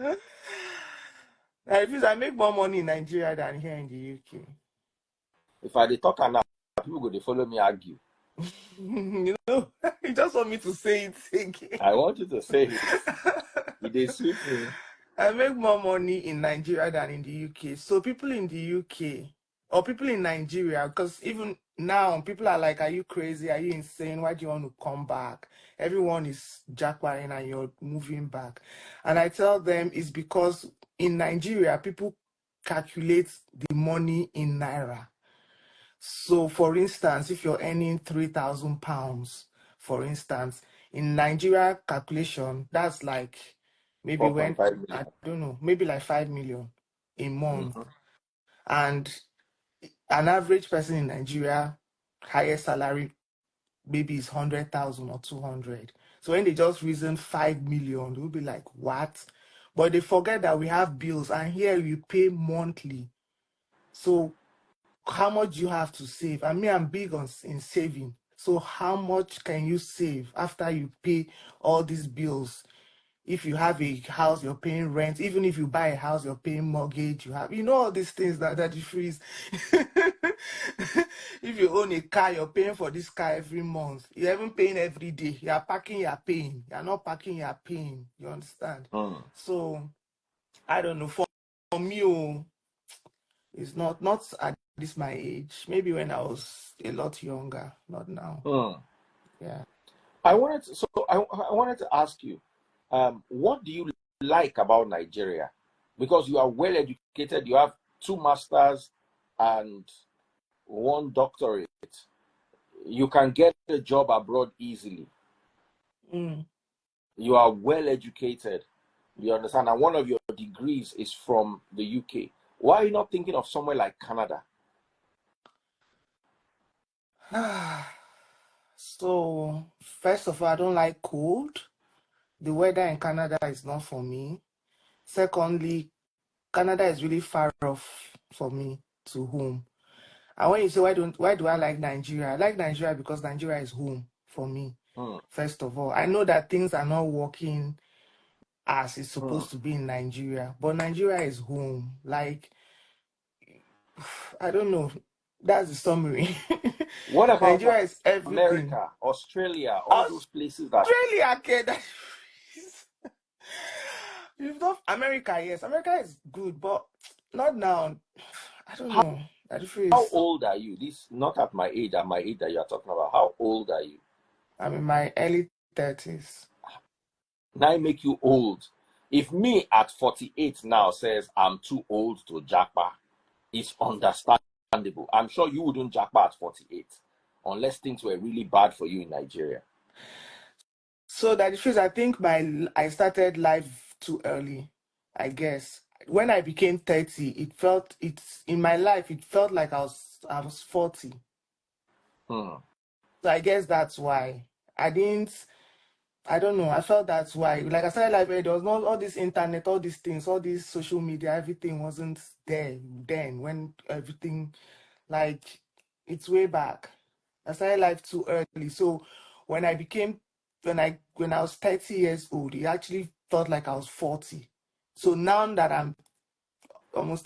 If I make more money in Nigeria than here in the UK. If I dey talk now, people go dey follow me argue. You know, you just want me to say it again. I want you to say it. It dey sweet me. I make more money in Nigeria than in the UK. So people in the UK or people in Nigeria, because even now people are like, are you crazy? Are you insane? Why do you want to come back? Everyone is jackpotting and you're moving back. And I tell them it's because in Nigeria, people calculate the money in Naira. So for instance, if you're earning £3,000, for instance, in Nigeria calculation, that's like maybe when 4.5 I million. don't know, maybe like 5 million a month. Mm-hmm. And an average person in Nigeria, highest salary maybe is 100,000 or 200. So when they just reason 5 million, they'll be like, what? But they forget that we have bills and here we pay monthly. So how much you have to save? I mean, I'm big on in saving. So how much can you save after you pay all these bills? If you have a house, you're paying rent. Even if you buy a house, you're paying mortgage. You have, all these things that you freeze. If you own a car, you're paying for this car every month. You're even paying every day. You're parking, you're paying. You're not parking, you're paying. You understand? Mm. So I don't know. For me, it's not at this my age. Maybe when I was a lot younger, not now. Mm. Yeah. I wanted to ask you, what do you like about Nigeria? Because you are well educated, you have 2 masters and 1 doctorate. You can get a job abroad easily. Mm. You are well educated. You understand? And one of your degrees is from the UK. Why are you not thinking of somewhere like Canada? So, first of all, I don't like cold. The weather in Canada is not for me. Secondly, Canada is really far off for me to home. And when you say why do I like Nigeria? I like Nigeria because Nigeria is home for me. Mm. First of all, I know that things are not working as it's Mm. supposed to be in Nigeria, but Nigeria is home. Like, I don't know. That's the summary. What about Nigeria is everything. America, Australia, all those places that Australia, okay, you've not America, yes. America is good, but not now. I don't how, know. how old are you? This not at my age that you are talking about. How old are you? I'm in my early 30s. Now I make you old. If me at 48 now says I'm too old to Japa, it's understandable. I'm sure you wouldn't Japa at 48 unless things were really bad for you in Nigeria. So that is I think I started life too early, I guess. When I became 30, it's in my life, it felt like I was 40. Hmm. So I guess that's why. I don't know. I felt that's why. Like I started life, there was not all this internet, all these things, all this social media, everything wasn't there then when everything, like, it's way back. I started life too early. So when I became when I was 30 years old, it actually felt like I was 40. So now that I'm almost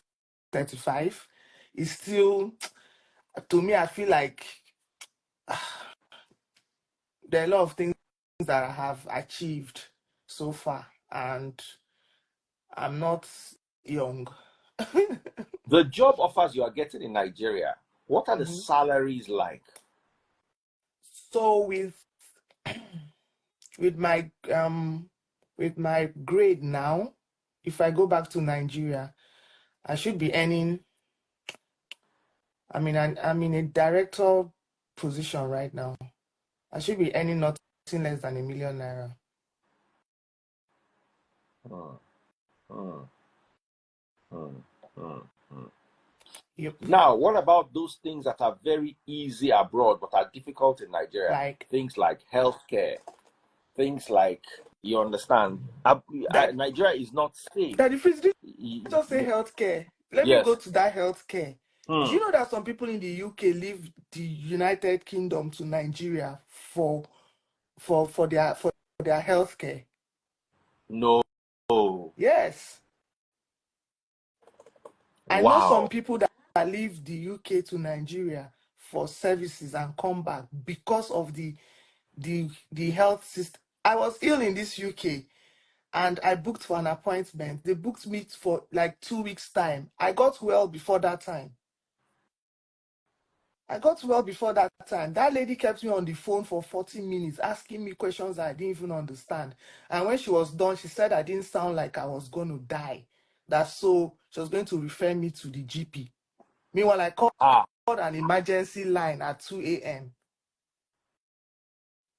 35, it's still, to me, I feel like there are a lot of things that I have achieved so far, and I'm not young. The job offers you are getting in Nigeria, what are the Mhm. salaries like? So with my grade now, if I go back to Nigeria, I should be earning. I'm in a director position right now. I should be earning nothing less than ₦1 million. Hmm. Hmm. Hmm. Hmm. Hmm. Yep. Now, what about those things that are very easy abroad but are difficult in Nigeria? Like Things like healthcare, things like, you understand, that. Nigeria is not safe. That if it's just say healthcare, let me go Yes. to that healthcare. Do Hmm. you know that some people in the UK leave the United Kingdom to Nigeria for their healthcare? No. Yes. I know some Wow. people that leave the UK to Nigeria for services and come back because of the health system. I was ill in this UK and I booked for an appointment. They booked me for like 2 weeks time. I got well before that time. I got well before that time. That lady kept me on the phone for 40 minutes asking me questions I didn't even understand. And when she was done, she said I didn't sound like I was going to die. That's so she was going to refer me to the GP. Meanwhile, I called Ah. an emergency line at 2 a.m.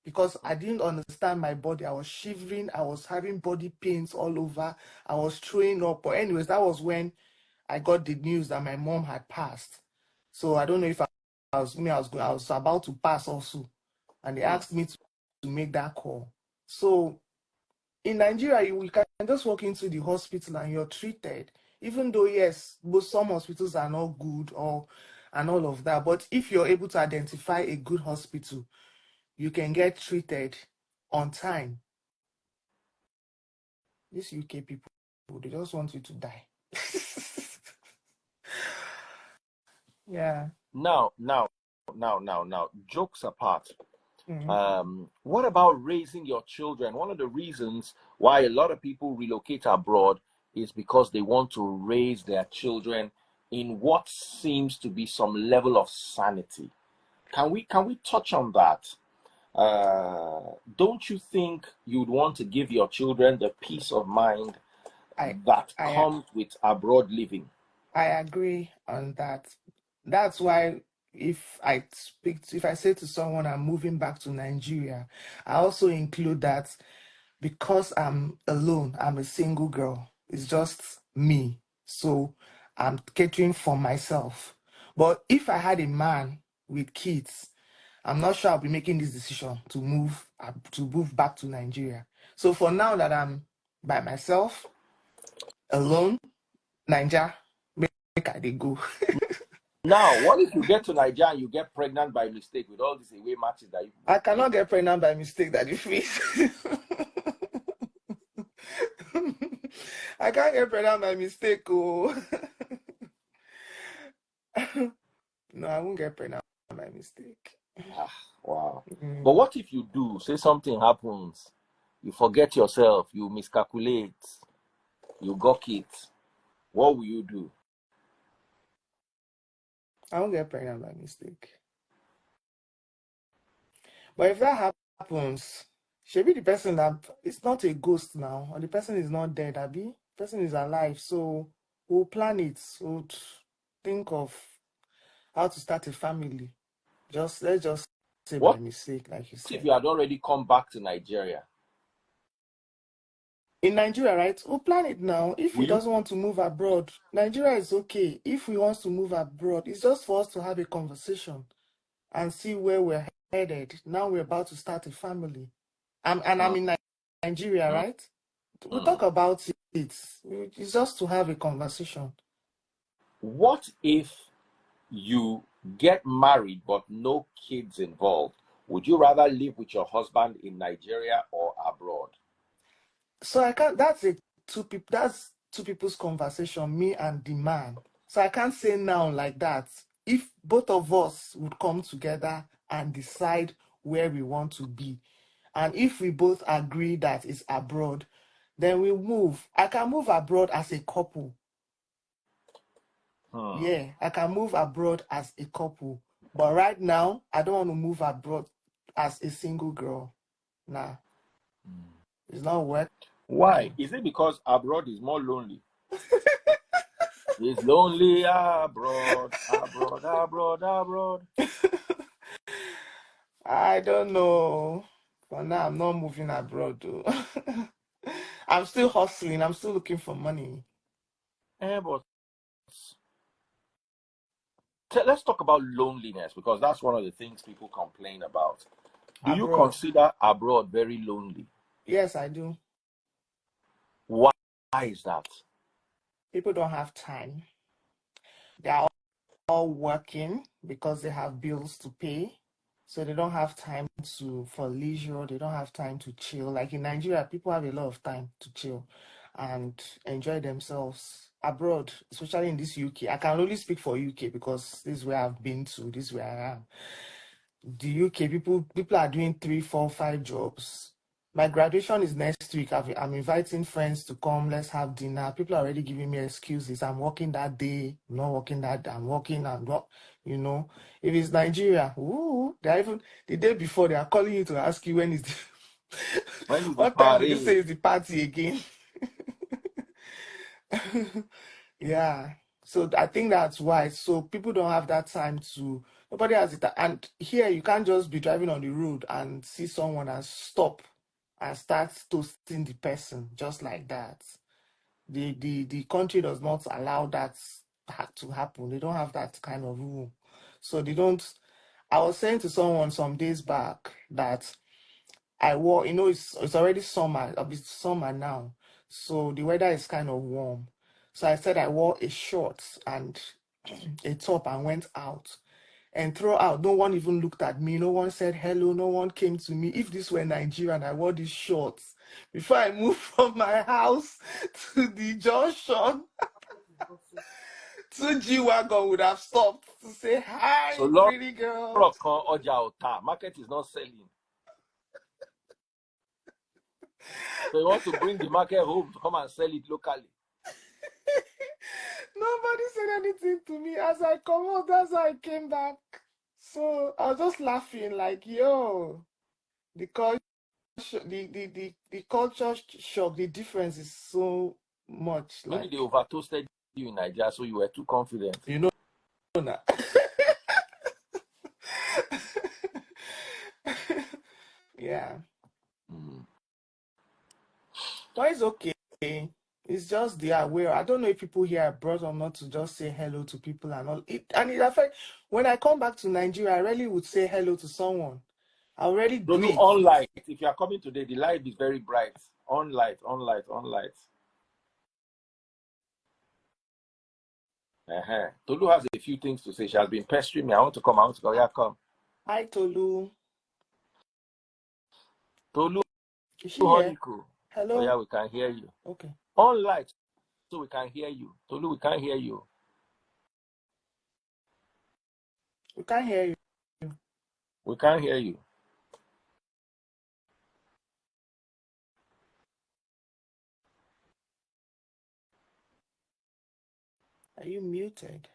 because I didn't understand my body. I was shivering. I was having body pains all over. I was throwing up. But anyways, that was when I got the news that my mom had passed. So I don't know if I was about to pass also. And they asked me to make that call. So in Nigeria, you can just walk into the hospital and you're treated. Even though, yes, but some hospitals are not good and all of that. But if you're able to identify a good hospital, you can get treated on time. These UK people, they just want you to die. Yeah. Now, jokes apart. What about raising your children? One of the reasons why a lot of people relocate abroad is because they want to raise their children in what seems to be some level of sanity. Can we touch on that? Don't you think you'd want to give your children the peace of mind I that I comes with abroad living? I agree on that. That's why if I say to someone I'm moving back to Nigeria, I also include that because I'm alone, I'm a single girl. It's just me. So I'm catering for myself. But if I had a man with kids, I'm not sure I'll be making this decision to move back to Nigeria. So for now that I'm by myself, alone, Naija, make I dey go. Now, what if you get to Nigeria and you get pregnant by mistake with all these away matches that you I play? cannot get pregnant by mistake, Daddy, please. I can't get pregnant by mistake, oh. No, I won't get pregnant by mistake. Ah, wow. But Mm. what if you do? Say something happens, you forget yourself, you miscalculate, you gawk it. What will you do? I won't get pregnant by mistake. But if that happens, she'll be the person that it's not a ghost now, or the person is not dead, Abby. The person is alive. So we'll plan it. We'll think of how to start a family. Let's just say by What mistake, like you if said. you had already come back to Nigeria? In Nigeria, right? We'll plan it now. If he Will you? doesn't want to move abroad, Nigeria is okay. If he wants to move abroad, it's just for us to have a conversation and see where we're headed. Now we're about to start a family. I'm Mm, in Nigeria, mm, right? We'll mm. talk about it. It's just to have a conversation. What if you get married but no kids involved? Would you rather live with your husband in Nigeria or abroad? So I can't. That's two people's conversation, me and the man. So I can't say now like that. If both of us would come together and decide where we want to be, and if we both agree that it's abroad, then we move. I can move abroad as a couple. Hmm. Yeah, I can move abroad as a couple. But right now, I don't want to move abroad as a single girl. Nah, it's not Why? working. Is it because abroad is more lonely? It's lonely abroad, abroad, abroad, abroad. I don't know. For now, I'm not moving abroad, though. I'm still hustling. I'm still looking for money But let's talk about loneliness because that's one of the things people complain about. Do you abroad. consider abroad very lonely? Yes, I do. Why is that? People don't have time. They are all working because they have bills to pay. So they don't have time for leisure. They don't have time to chill. Like in Nigeria, people have a lot of time to chill. and enjoy themselves abroad, especially in this UK. I can only speak for UK because this is where I've been to, this is where I am. The UK, people are doing 3, 4, 5 jobs. My graduation is next week. I'm inviting friends to come. Let's have dinner. People are already giving me excuses. I'm working that day. I'm not working that day. I'm working. I'm not, you know. If it's Nigeria, ooh, they're even the day before they are calling you to ask you when is the When is the what time did you say party? is the party again? Yeah. So I think that's why. So people don't have that time to, nobody has it. And here you can't just be driving on the road and see someone and stop and start toasting the person just like that. The country does not allow that to happen. They don't have that kind of rule. So they don't. I was saying to someone some days back that I wore, it's already summer, it's summer now. So the weather is kind of warm. So I said I wore a short and a top and went out. And throughout, no one even looked at me. No one said hello. No one came to me. If this were Nigeria and I wore these shorts, before I moved from my house to the junction, 2G Wagon would have stopped to say, So hi, lot pretty girl. of oja ota. Market is not selling. So you want to bring the market home to come and sell it locally. Nobody said anything to me. As I come out, that's how I came back. So I was just laughing, like, yo, the culture, the culture shock, the difference is so much. Maybe Like, they over toasted you in Nigeria, so you were too confident. you know, now. Yeah. Mm. But it's okay. It's just the aware. I don't know if people here are brought or not to just say hello to people and all. It affects when I come back to Nigeria, I really would say hello to someone. I already Tolu, greet. on light. If you are coming today, the light is very bright. On light, on light, on light. Tolu has a few things to say. She has been pestering me. I want to come. I want to go. Yeah, come. Hi, Tolu. Tolu, Is she here? Honeyco. Hello? Oh, yeah, we can hear you. Okay. On light, so we can hear you. Tolu, we can't hear you. We can't hear you. We can't hear you. Are you muted?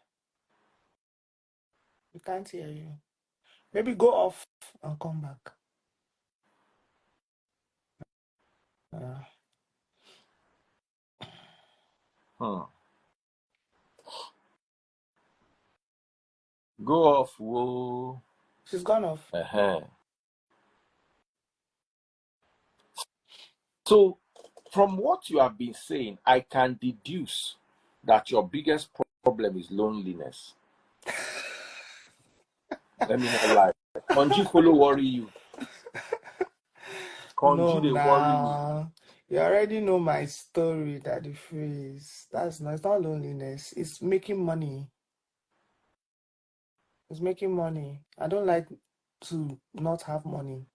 We can't hear you. Maybe go off and come back. Go off. Whoa. She's gone off. So, from what you have been saying, I can deduce that your biggest problem is loneliness. Let me not lie. Conji follow worry you. No, Conji they worry me. you already know my story, Daddy Freeze. It's not loneliness. It's making money. It's making money. I don't like to not have money.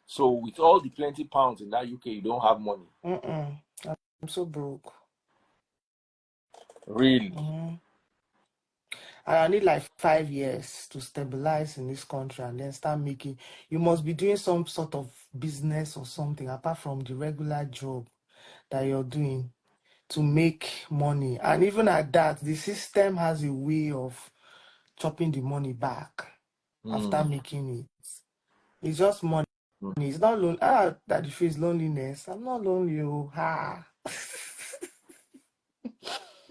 So with all the plenty pounds in that UK, you don't have money. I'm so broke. Really? I need like 5 years to stabilize in this country and then start making. You must be doing some sort of business or something apart from the regular job that you're doing to make money. And even at that, the system has a way of chopping the money back after making it. It's just money. It's not lonely. That the face loneliness. I'm not lonely. You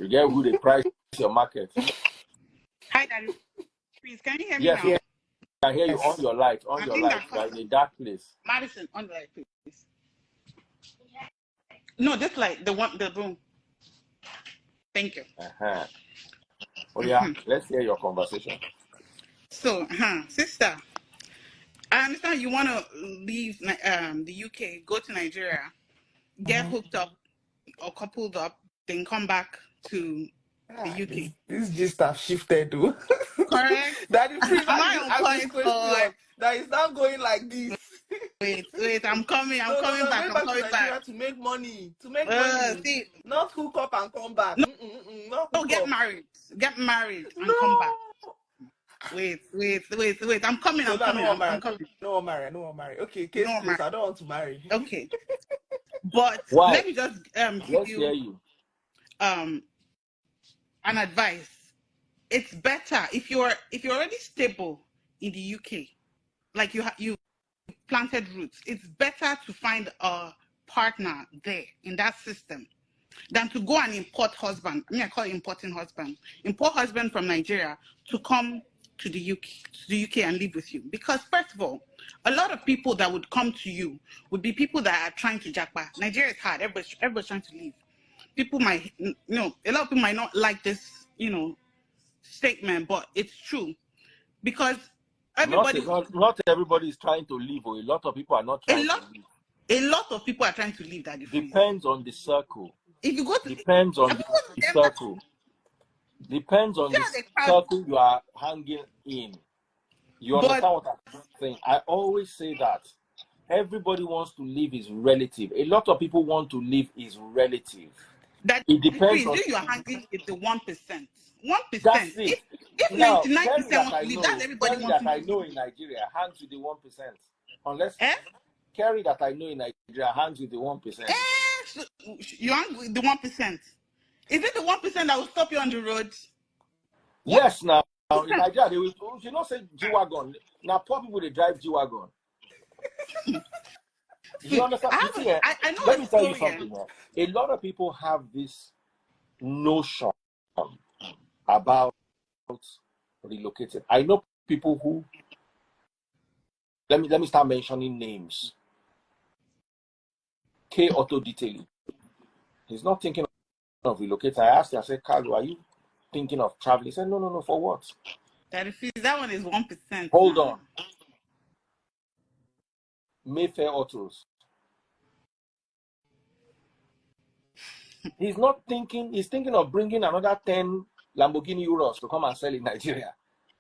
get who they price your market. Hi, Daddy. Please, can you hear me Yes, now? we can hear you on your light. On I your think light. You are in a dark place. Madison, on the light, please. No, just like the room. Thank you. Oh yeah, let's hear your conversation. So, sister, I understand you want to leave the UK, go to Nigeria, get hooked up or coupled up, then come back to the UK. This gist have shifted though. Correct. Daddy Freeze Am I on asked this point question or that is now going like this. wait. I'm coming No, back. going I'm back to coming Nigeria back. to make money. To make money. See, Not hook up and come back. no, Not no, hook up. get married and come back. No. Wait. I'm coming. So I'm no, I don't coming. want I'm marry. coming. I don't want marry. I don't want marry. Okay, You case know, closed. I don't want to marry. okay. But Why? let me just give Let's hear you you. an advice. It's better if you're already stable in the UK, like you planted roots. It's better to find a partner there in that system than to go and import husband. I mean, I call it importing husband. Import husband from Nigeria to come to the UK and live with you. Because first of all, a lot of people that would come to you would be people that are trying to japa. Nigeria is hard. Everybody's trying to leave. People might, a lot of people might not like this, statement, but it's true because everybody, Not everybody is trying to leave, or a lot of people are not a trying to lot, leave. a lot of people are trying to leave that freeze. Depends on the circle. If you go to, Depends on the circle. Depends on the circle you are hanging in. You understand what I'm saying? I always say that everybody wants to leave is relative. A lot of people want to leave is relative. That it depends on you are hanging with the 1%. 1%. That's it. If Now, 99% want to leave, that's everybody wants to I leave. know in Nigeria hangs with the 1%. Unless Kerry that I know in Nigeria hangs with the 1%. So you hang with the 1%. Is it the 1% that will stop you on the road? Yes, now in Nigeria they will. You know, say G-Wagon. Now poor people they drive G-Wagon. You understand? I know. Let me tell you something. A lot of people have this notion about relocating. I know people who. Let me start mentioning names. K Auto Detailing. He's not thinking of relocating. I asked him, I said, Carlo, are you thinking of traveling? He said, no, for what? That one is 1%. Hold on. Mayfair Autos. He's not thinking, he's thinking of bringing another 10 Lamborghini Euros to come and sell in Nigeria.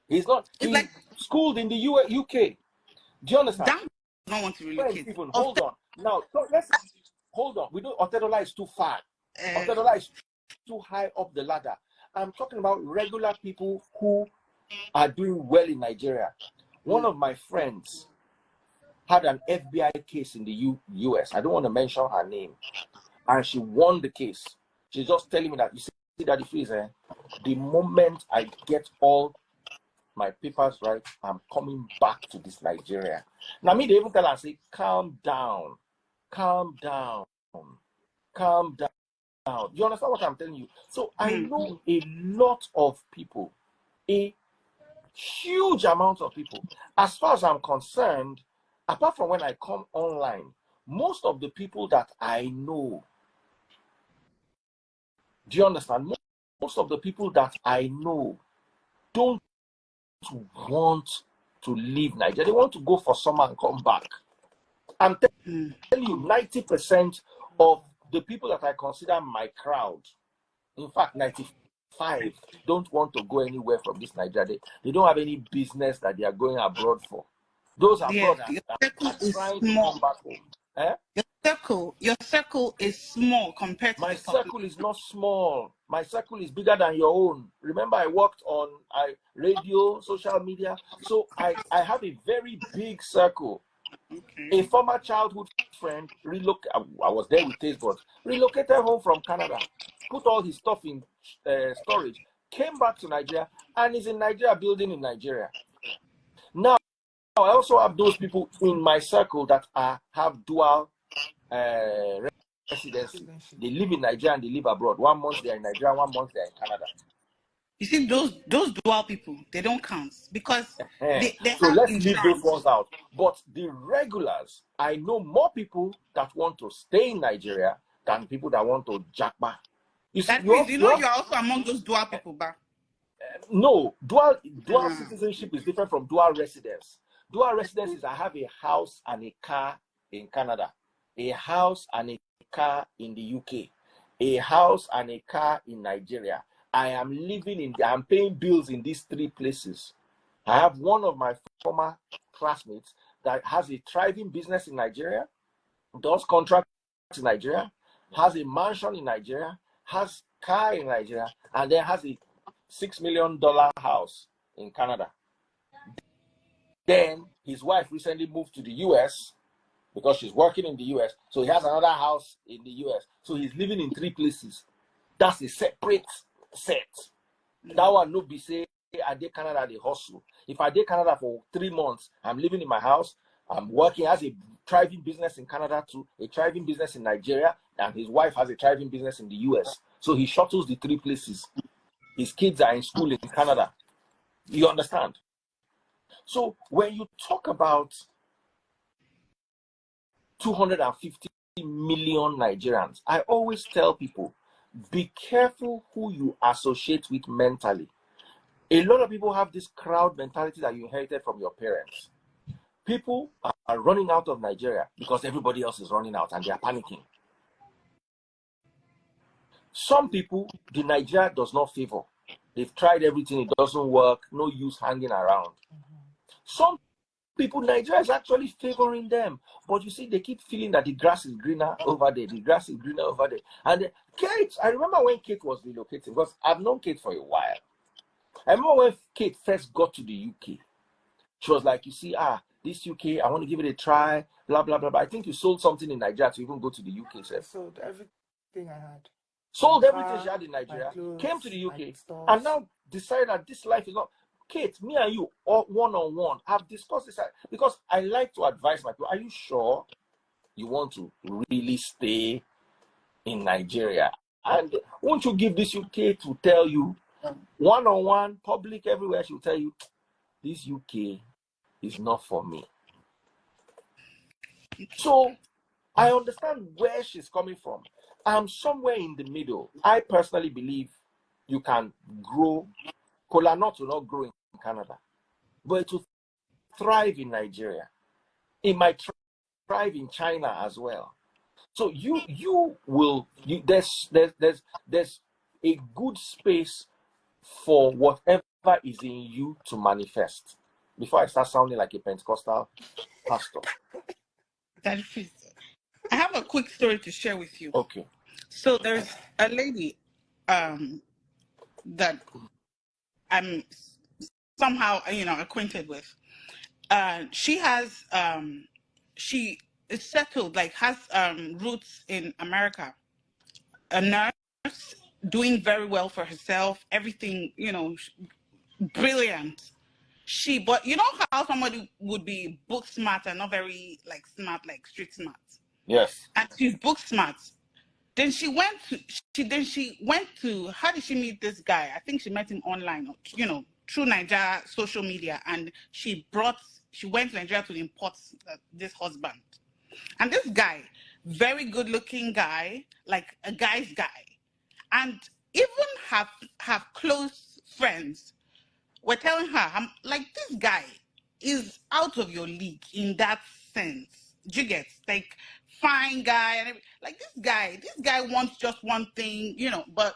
He's not, he's like schooled in the UK. Do you understand? That don't want to relocate. Even, hold on. Now, hold on. We know Otedola is too far. Otedola is too high up the ladder. I'm talking about regular people who are doing well in Nigeria. One of my friends had an FBI case in the US. I don't want to mention her name. And she won the case. She's just telling me that, you see that the freeze, the moment I get all my papers right, I'm coming back to this Nigeria. Now, me, they even tell her, say, calm down. You understand what I'm telling you? So I know a lot of people, a huge amount of people. As far as I'm concerned, apart from when I come online, most of the people that I know, do you understand? Most of the people that I know don't want to leave Nigeria. They want to go for summer and come back. I'm telling you, 90% of the people that I consider my crowd, in fact, 95, don't want to go anywhere from this Nigeria. They don't have any business that they are going abroad for. Those abroad are trying to come back home. Your circle is small compared to my circle is not small. My circle is bigger than your own. Remember, I worked on radio, social media, so I have a very big circle. A former childhood friend I was there with Taste Buds, relocated home from Canada, put all his stuff in storage, came back to Nigeria, and is in Nigeria, building in Nigeria. Now, I also have those people in my circle that have dual residency. They live in Nigeria and they live abroad. 1 month they are in Nigeria, 1 month they are in Canada. You see, those dual people, they don't count because they so have let's insurance. leave those ones out. But the regulars, I know more people that want to stay in Nigeria than people that want to japa. You're also among those dual people, back. No, dual citizenship is different from dual residence. Dual residence is I have a house and a car in Canada, a house and a car in the UK, a house and a car in Nigeria. I am I'm paying bills in these 3 places. I have one of my former classmates that has a thriving business in Nigeria, does contracts in Nigeria, has a mansion in Nigeria, has car in Nigeria, and then has a $6 million house in Canada. Then his wife recently moved to the US because she's working in the US. So he has another house in the US. So he's living in 3 places. That's a separate set. That one no be say I did Canada the hustle. If I did Canada for 3 months, I'm living in my house. I'm working as a thriving business in Canada too, a thriving business in Nigeria, and his wife has a thriving business in the US. So he shuttles the 3 places. His kids are in school in Canada. You understand? So when you talk about 250 million Nigerians, I always tell people, be careful who you associate with mentally. A lot of people have this crowd mentality that you inherited from your parents. People are running out of Nigeria because everybody else is running out and they are panicking. Some people, the Nigeria does not favor. They've tried everything, it doesn't work, no use hanging around. Some people, Nigeria is actually favoring them. But you see, they keep feeling that the grass is greener over there. The grass is greener over there. And Kate, I remember when Kate was relocating, because I've known Kate for a while. I remember when Kate first got to the UK. She was like, you see, this UK, I want to give it a try, blah, blah, blah, blah. I think you sold something in Nigeria to even go to the UK. I sold everything I had. Sold My everything car, she had in Nigeria, clothes, came to the my UK, stuff. and now decided that this life is not. Kate, me and you, all one-on-one, have discussed this because I like to advise my people. Are you sure you want to really stay in Nigeria? And won't you give this UK to tell you, one-on-one, public, everywhere, she'll tell you, this UK is not for me. So I understand where she's coming from. I'm somewhere in the middle. I personally believe you can grow. Kola nut will not grow in Canada, but it will thrive in Nigeria. It might thrive in China as well. So there's a good space for whatever is in you to manifest. Before I start sounding like a Pentecostal pastor. That is, I have a quick story to share with you. Okay. So there's a lady that I'm somehow acquainted with. She has she is settled, like has roots in America. A nurse, doing very well for herself, everything, brilliant. But you know how somebody would be book smart and not very like smart, like street smart. Yes. And she's book smart. Then she went to how did she meet this guy? I think she met him online, through Naija social media, and she went to Nigeria to import this husband. And this guy, very good looking guy, like a guy's guy. And even have close friends were telling her, I'm like, this guy is out of your league in that sense. Do you get? Like, fine guy, and like this guy wants just one thing, but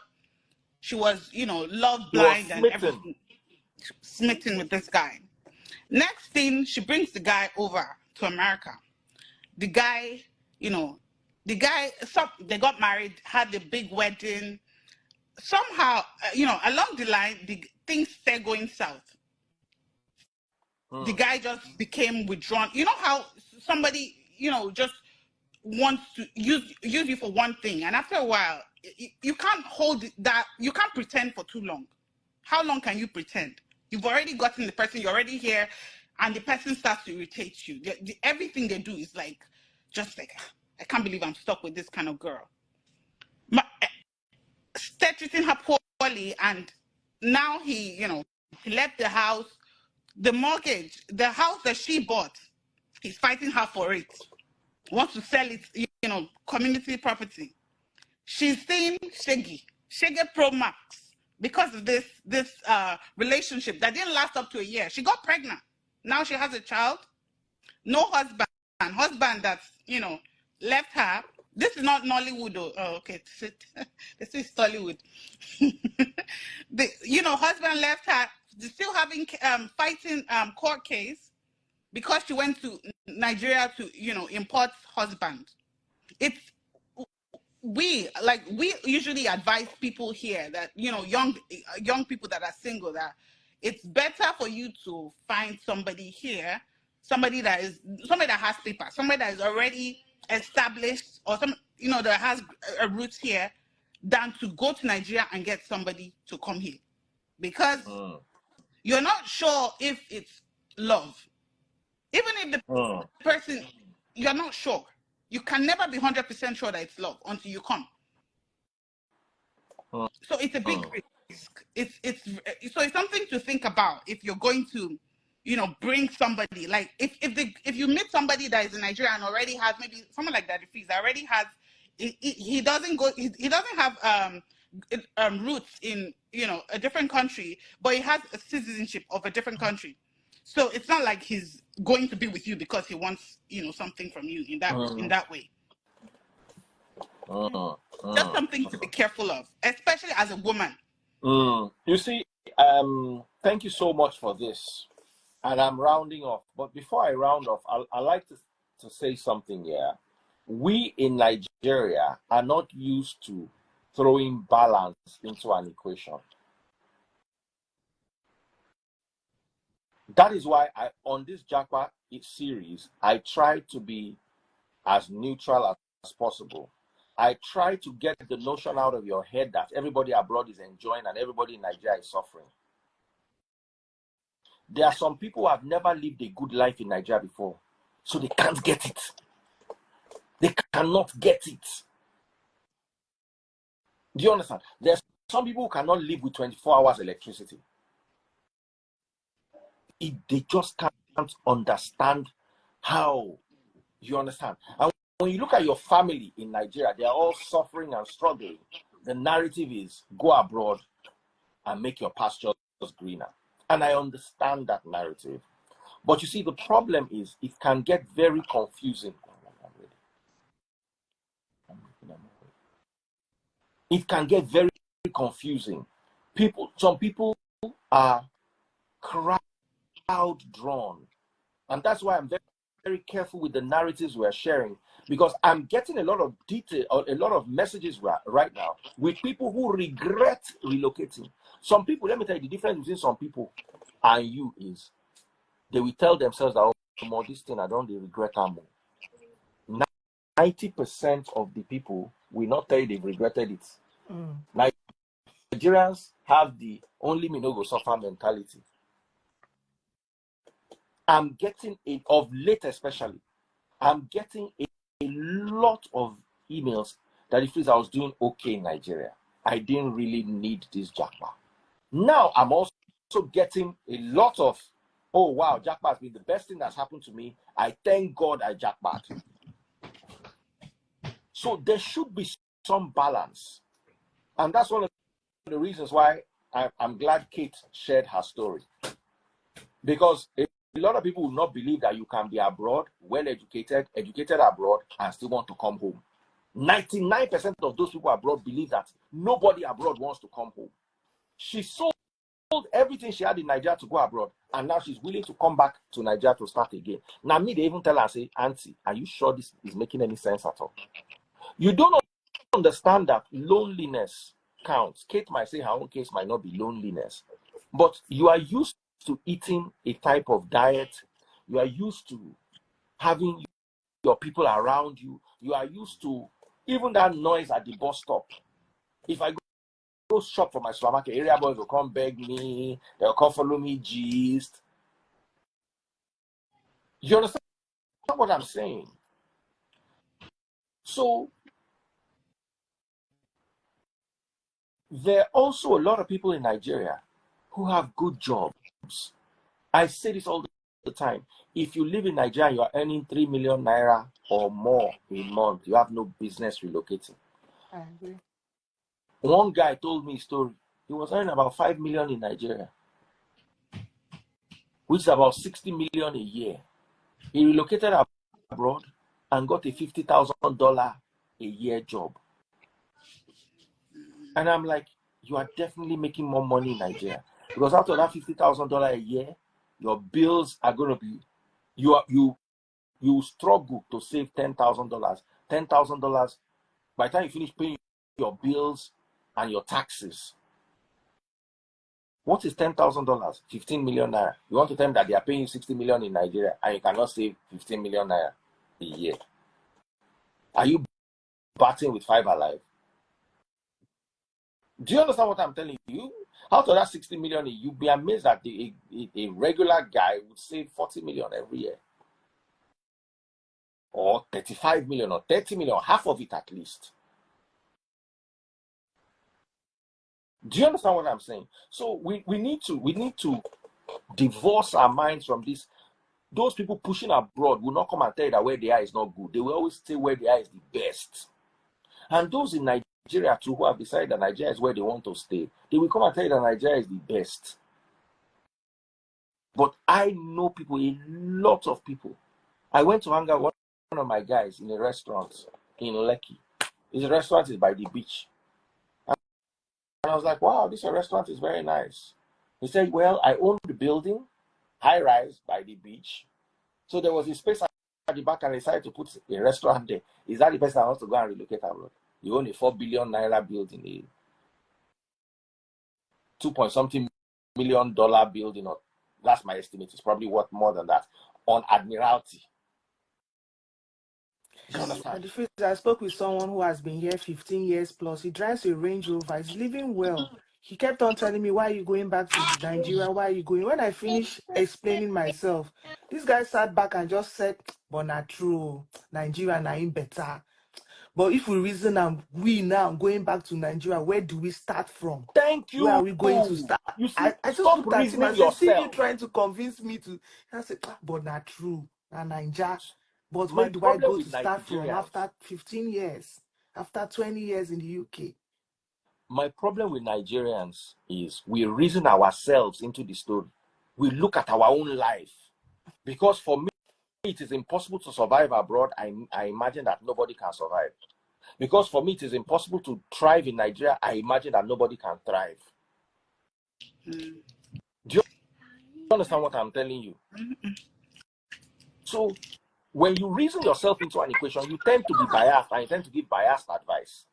she was, love blind and everything, smitten with this guy. Next thing, she brings the guy over to America. The guy, they got married, had the big wedding. Somehow, along the line, the things started going south. The guy just became withdrawn. You know how somebody, just wants to use you for one thing, and after a while, you can't hold that. You can't pretend for too long. How long can you pretend? You've already gotten the person. You're already here, and the person starts to irritate you. Everything they do is like, just like, I can't believe I'm stuck with this kind of girl. Start treating her poorly, and now he left the house. The mortgage, the house that she bought, he's fighting her for it. Wants to sell it, community property. She's saying Shaggy Pro Max because of this relationship that didn't last up to a year. She got pregnant. Now she has a child. No husband. Husband that's, left her. This is not Nollywood. Oh, okay. This is Tollywood. Husband left her. Still having fighting court case because she went to Nigeria to, import husband. It's we usually advise people here that, young people that are single, that it's better for you to find somebody here, somebody that has paper, somebody that is already established, or that has a roots here, than to go to Nigeria and get somebody to come here, because you're not sure if it's love. Even if the person, you're not sure. You can never be 100% sure that it's love until you come. So it's a big risk. It's something to think about if you're going to, bring somebody. Like if you meet somebody that is in Nigeria and already has, maybe someone like that, that already has, he doesn't have roots in, a different country, but he has a citizenship of a different country. So it's not like he's going to be with you because he wants, something from you in that way. Just something to be careful of, especially as a woman. You see, thank you so much for this. And I'm rounding off. But before I round off, I like to say something here. We in Nigeria are not used to throwing balance into an equation. That is why on this Japa series, I try to be as neutral as possible. I try to get the notion out of your head that everybody abroad is enjoying and everybody in Nigeria is suffering. There are some people who have never lived a good life in Nigeria before, so they can't get it. They cannot get it. Do you understand? There's some people who cannot live with 24 hours electricity. They just can't understand how. You understand? And when you look at your family in Nigeria, they are all suffering and struggling. The narrative is go abroad and make your pastures greener. And I understand that narrative. But you see, the problem is it can get very confusing. It can get very confusing. Some people are crowd drawn. And that's why I'm very, very careful with the narratives we're sharing, because I'm getting a lot of detail, or a lot of messages right now with people who regret relocating. Some people, let me tell you, the difference between some people and you is they will tell themselves that, oh, more this thing, I don't regret more. 90% of the people will not tell you they've regretted it. Nigerians have the only me no go suffer mentality. I'm getting it, of late especially, I'm getting a lot of emails that it feels I was doing okay in Nigeria. I didn't really need this Japa. Now I'm also getting a lot of, oh wow, Japa has been the best thing that's happened to me. I thank God I Japa. So there should be some balance. And that's one of the reasons why I'm glad Kate shared her story. Because a lot of people will not believe that you can be abroad, well-educated, educated abroad, and still want to come home. 99% of those people abroad believe that nobody abroad wants to come home. She sold everything she had in Nigeria to go abroad, and now she's willing to come back to Nigeria to start again. Now, me, they even tell her, say, Auntie, are you sure this is making any sense at all? You don't understand that loneliness counts. Kate might say her own case might not be loneliness, but you are used to eating a type of diet. You are used to having your people around you. You are used to even that noise at the bus stop. If I go shop for my supermarket, area boys will come beg me, they'll come follow me gist. You understand what I'm saying? So there are also a lot of people in Nigeria who have good jobs. I say this all the time. If you live in Nigeria, you are earning 3 million naira or more a month, you have no business relocating. I agree. One guy told me a story. He was earning about 5 million in Nigeria, which is about 60 million a year. He relocated abroad and got a $50,000 a year job. And I'm like, you are definitely making more money in Nigeria, because after that $50,000 a year, your bills are going to be, you you struggle to save $10,000. $10,000, by the time you finish paying your bills and your taxes, what is $10,000? 15 million naira. You want to tell them that they are paying you 60 million in Nigeria and you cannot save 15 million naira a year? Are you batting with five alive? Do you understand what I'm telling you? Out of that 60 million, you'd be amazed that a regular guy would save 40 million every year. Or 35 million or 30 million, half of it at least. Do you understand what I'm saying? So we need to divorce our minds from this. Those people pushing abroad will not come and tell you that where they are is not good. They will always say where they are is the best. And those in Nigeria too, who have decided that Nigeria is where they want to stay, they will come and tell you that Nigeria is the best. But I know people, a lot of people. I went to hang out with one of my guys in a restaurant in Lekki. His restaurant is by the beach. And I was like, wow, this restaurant is very nice. He said, well, I own the building, high rise by the beach. So there was a space at the back and I decided to put a restaurant there. Is that the person that wants to go and relocate abroad? You own a 4 billion naira building, a 2-point-something million dollar building. That's my estimate. It's probably worth more than that on Admiralty. Do you understand? I spoke with someone who has been here 15 years plus. He drives a Range Rover. He's living well. He kept on telling me, why are you going back to Nigeria? Why are you going? When I finished explaining myself, this guy sat back and just said, but not true. Nigeria na in better. But if we reason and we now going back to Nigeria, where do we start from? Thank you. Where are we going to start? You see, I just stop looked at him and reasoning said, see you yourself. trying to convince me to. I said, but not true. Na Naija. But My where do I problem go with to start from Nigerians, after 15 years? After 20 years in the UK? my problem with Nigerians is we reason ourselves into the story. We look at our own life. Because for me, it is impossible to survive abroad. I imagine that nobody can survive. Because for me, it is impossible to thrive in Nigeria. I imagine that nobody can thrive. Do you understand what I'm telling you? So when you reason yourself into an equation, you tend to be biased and you tend to give biased advice.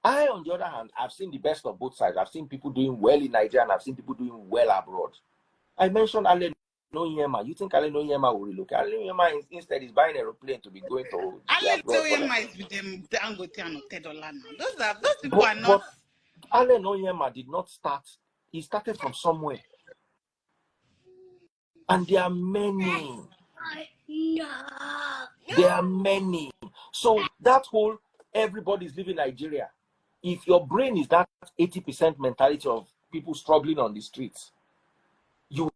I, on the other hand, I've seen the best of both sides. I've seen people doing well in Nigeria and I've seen people doing well abroad. I mentioned Ale Noyema. You think Ale Noyema will relocate? Ale Noyema instead is buying an aeroplane to be going to Ale abroad. Noyema is with them Dangote and $10 now. Those people are not. But Ale Noyema did not start. He started from somewhere. And there are many. There are many. So that whole everybody's living Nigeria. If your brain is that 80% mentality of people struggling on the streets, you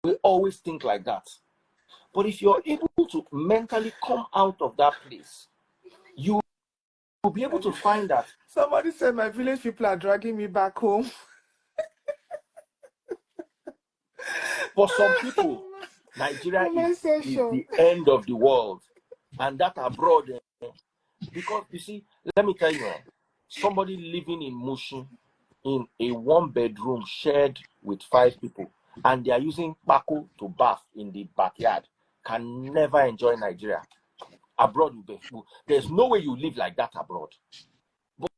will always think like that. But if you're able to mentally come out of that place, you will be able to find that. Somebody said my village people are dragging me back home. For some people, Nigeria is the end of the world. And that abroad, because you see, let me tell you, somebody living in Mushin in a 1-bedroom shared with 5 people, and they are using Paco to bath in the backyard, can never enjoy Nigeria. Abroad, there's no way you live like that abroad. But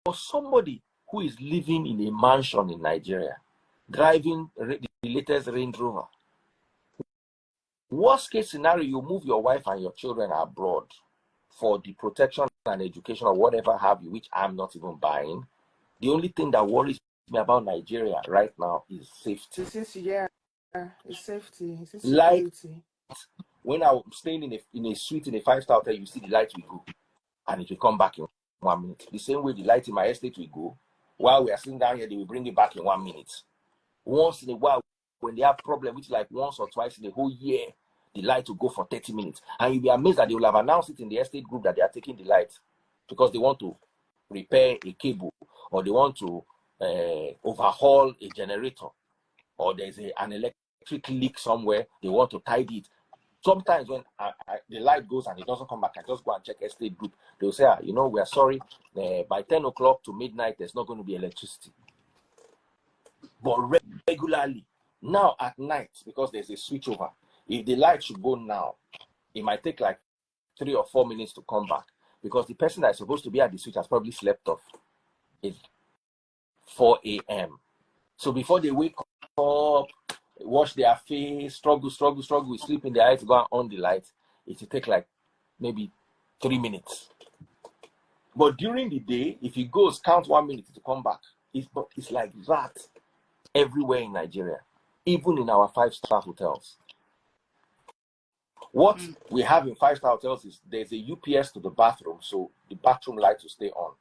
for somebody who is living in a mansion in Nigeria, driving the latest Range Rover, worst case scenario, you move your wife and your children abroad for the protection and education or whatever have you, which I'm not even buying. The only thing that worries me about Nigeria right now is safety. It's safety. It's security. Like when I'm staying in a suite in a 5-star hotel, you see the light will go and it will come back in 1 minute. The same way the light in my estate will go. While we are sitting down here, they will bring it back in 1 minute. Once in a while, when they have problem, which like once or twice in the whole year, the light will go for 30 minutes. And you'll be amazed that they will have announced it in the estate group that they are taking the light because they want to repair a cable or they want to overhaul a generator or there's an electric leak somewhere, they want to tidy it. Sometimes when the light goes and it doesn't come back, I just go and check estate group. They'll say, we are sorry, by 10 o'clock to midnight, there's not going to be electricity. But regularly, now at night, because there's a switchover, If the light should go now, it might take like 3 or 4 minutes to come back because the person that is supposed to be at the switch has probably slept off. It's 4 a.m. So before they wake up, wash their face, struggle with sleep in their eyes to go and on the light, it will take like maybe 3 minutes. But during the day, if he goes, count 1 minute to come back. It's like that everywhere in Nigeria, even in our 5-star hotels. What we have in 5-star hotels is there's a UPS to the bathroom, so the bathroom light will stay on.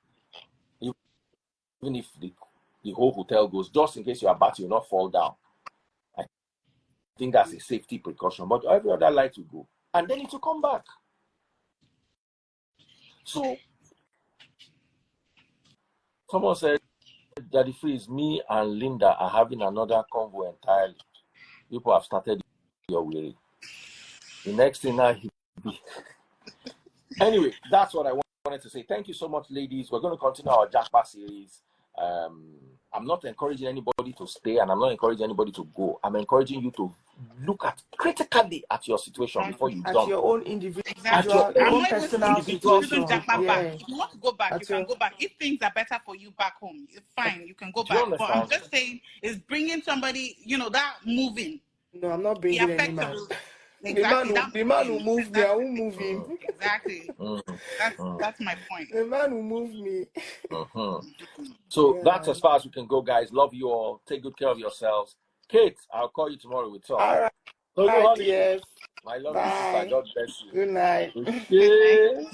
Even if the whole hotel goes, just in case you are about to not fall down. I think that's a safety precaution, but every other light will go. And then it will come back. So, someone said, Daddy Freeze, me and Linda are having another convo entirely. People have started your way. The next thing now, anyway, that's what I wanted to say. Thank you so much, ladies. We're going to continue our Japa series. I'm not encouraging anybody to stay, and I'm not encouraging anybody to go. I'm encouraging you to look critically at your situation before you jump. At your own individual, Exactly. your I'm own not even personal saying you shouldn't situation. Japa back. Yeah. If you want to go back, you can go back. If things are better for you back home, it's fine. You can go Do you back. But I'm understand? just saying, is bringing somebody, that moving. No, I'm not The bringing any effect man. of exactly The man who moved me, I won't move him. Exactly. That's my point. The man who moved me. So Yeah. that's as far as we can go, guys. Love you all. Take good care of yourselves. Kate, I'll call you tomorrow. We'll talk. All right. So, Bye, honey, dears. my love you, sister. Bye. God bless you. Good night. Good night. Okay.